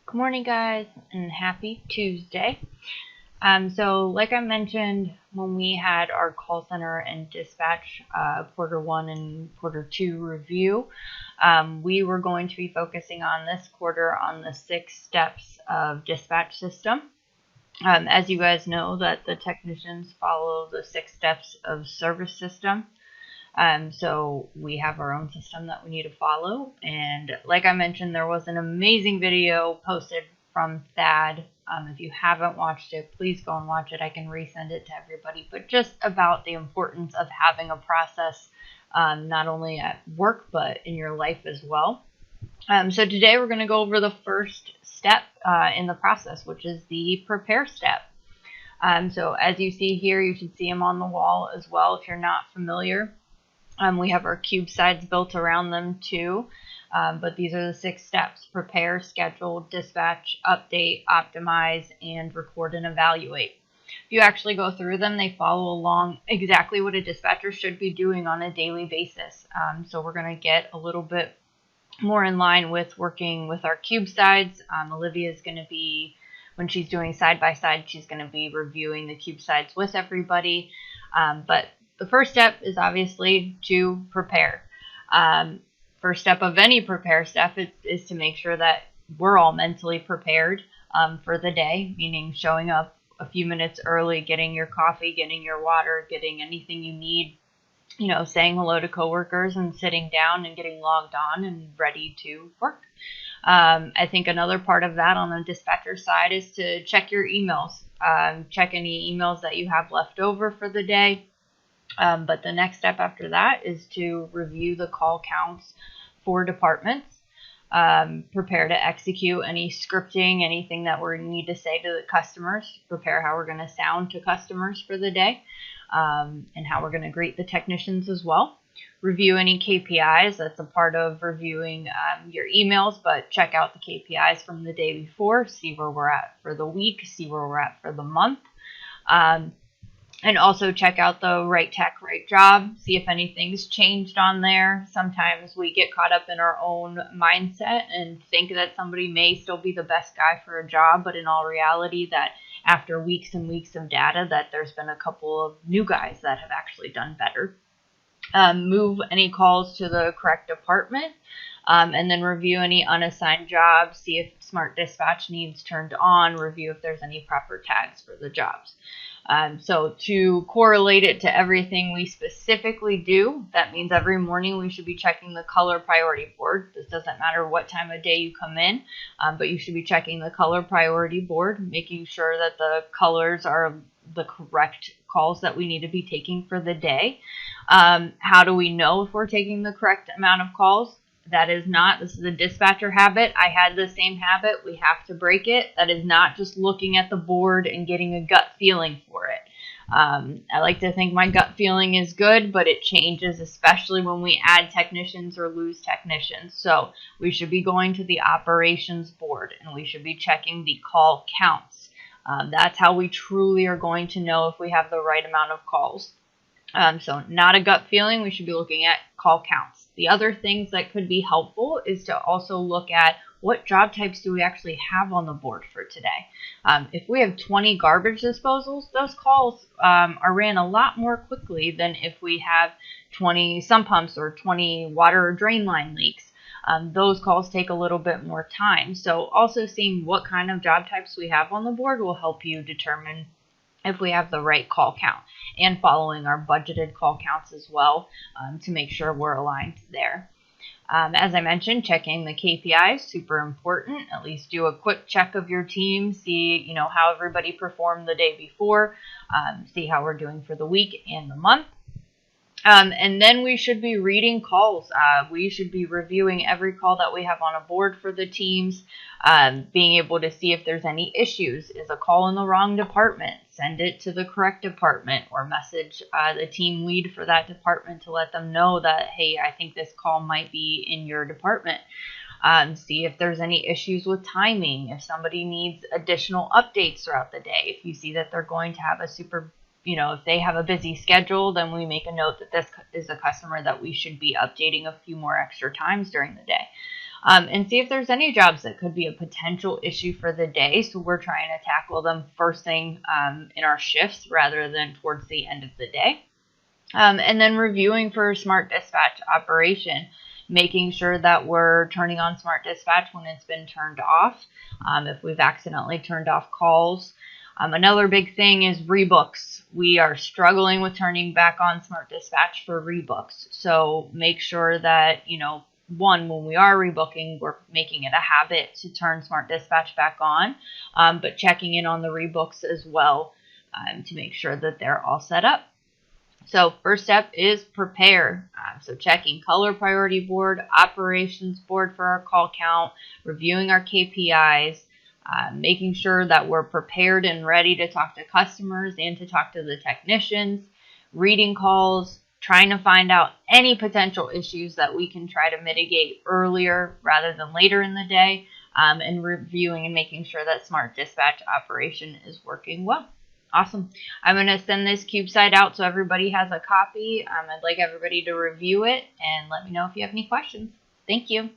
Good morning, guys, and happy Tuesday. So, like I mentioned, when we had our call center and dispatch quarter one and quarter two review, we were going to be focusing on this quarter on the 6 steps of dispatch system. As you guys know, that the technicians follow the 6 steps of service system. So we have our own system that we need to follow. And like I mentioned, there was an amazing video posted from Thad. If you haven't watched it, please go and watch it. I can resend it to everybody. But just about the importance of having a process, not only at work, but in your life as well. So today we're going to go over the first step in the process, which is the prepare step. So as you see here, you should see them on the wall as well if you're not familiar. We have our cube sides built around them too, but these are the 6 steps: prepare, schedule, dispatch, update, optimize, and record and evaluate. If you actually go through them, they follow along exactly what a dispatcher should be doing on a daily basis. So we're going to get a little bit more in line with working with our cube sides. Olivia is going to be, when she's doing side by side, she's going to be reviewing the cube sides with everybody. But the first step is obviously to prepare. First step of any prepare step is to make sure that we're all mentally prepared for the day, meaning showing up a few minutes early, getting your coffee, getting your water, getting anything you need, saying hello to coworkers and sitting down and getting logged on and ready to work. I think another part of that on the dispatcher side is to check your emails. Check any emails that you have left over for the day. But the next step after that is to review the call counts for departments. Prepare to execute any scripting, anything that we need to say to the customers. Prepare how we're going to sound to customers for the day, and how we're going to greet the technicians as well. Review any KPIs. That's a part of reviewing your emails, but check out the KPIs from the day before. See where we're at for the week. See where we're at for the month. And also check out the right tech, right job. See if anything's changed on there. Sometimes we get caught up in our own mindset and think that somebody may still be the best guy for a job, but in all reality, that after weeks and weeks of data, that there's been a couple of new guys that have actually done better. Move any calls to the correct department. And then review any unassigned jobs, see if Smart Dispatch needs turned on, review if there's any proper tags for the jobs. So to correlate it to everything we specifically do, that means every morning we should be checking the color priority board. This doesn't matter what time of day you come in, but you should be checking the color priority board, making sure that the colors are the correct calls that we need to be taking for the day. How do we know if we're taking the correct amount of calls? This is a dispatcher habit. I had the same habit. We have to break it. That is not just looking at the board and getting a gut feeling for it. I like to think my gut feeling is good, but it changes, especially when we add technicians or lose technicians. So we should be going to the operations board and we should be checking the call counts. That's how we truly are going to know if we have the right amount of calls. So not a gut feeling. We should be looking at call counts. The other things that could be helpful is to also look at what job types do we actually have on the board for today. If we have 20 garbage disposals, those calls are ran a lot more quickly than if we have 20 sump pumps or 20 water or drain line leaks. Those calls take a little bit more time. So also seeing what kind of job types we have on the board will help you determine if we have the right call count, and following our budgeted call counts as well to make sure we're aligned there. As I mentioned, checking the KPIs, super important. At least do a quick check of your team, see how everybody performed the day before, see how we're doing for the week and the month. And then we should be reading calls. We should be reviewing every call that we have on a board for the teams, being able to see if there's any issues. Is a call in the wrong department? Send it to the correct department, or message the team lead for that department to let them know that, hey, I think this call might be in your department. See if there's any issues with timing, if somebody needs additional updates throughout the day. If you see that they're going to have if they have a busy schedule, then we make a note that this is a customer that we should be updating a few more extra times during the day. and see if there's any jobs that could be a potential issue for the day. So we're trying to tackle them first thing in our shifts rather than towards the end of the day. And then reviewing for smart dispatch operation, making sure that we're turning on smart dispatch when it's been turned off, if we've accidentally turned off calls. Another big thing is rebooks. We are struggling with turning back on smart dispatch for rebooks. So make sure that, one, when we are rebooking, we're making it a habit to turn smart dispatch back on, but checking in on the rebooks as well to make sure that they're all set up. So first step is prepare. So checking color priority board, operations board for our call count, reviewing our KPIs, making sure that we're prepared and ready to talk to customers and to talk to the technicians, reading calls, trying to find out any potential issues that we can try to mitigate earlier rather than later in the day, and reviewing and making sure that smart dispatch operation is working well. Awesome. I'm going to send this CubeSide out so everybody has a copy. I'd like everybody to review it and let me know if you have any questions. Thank you.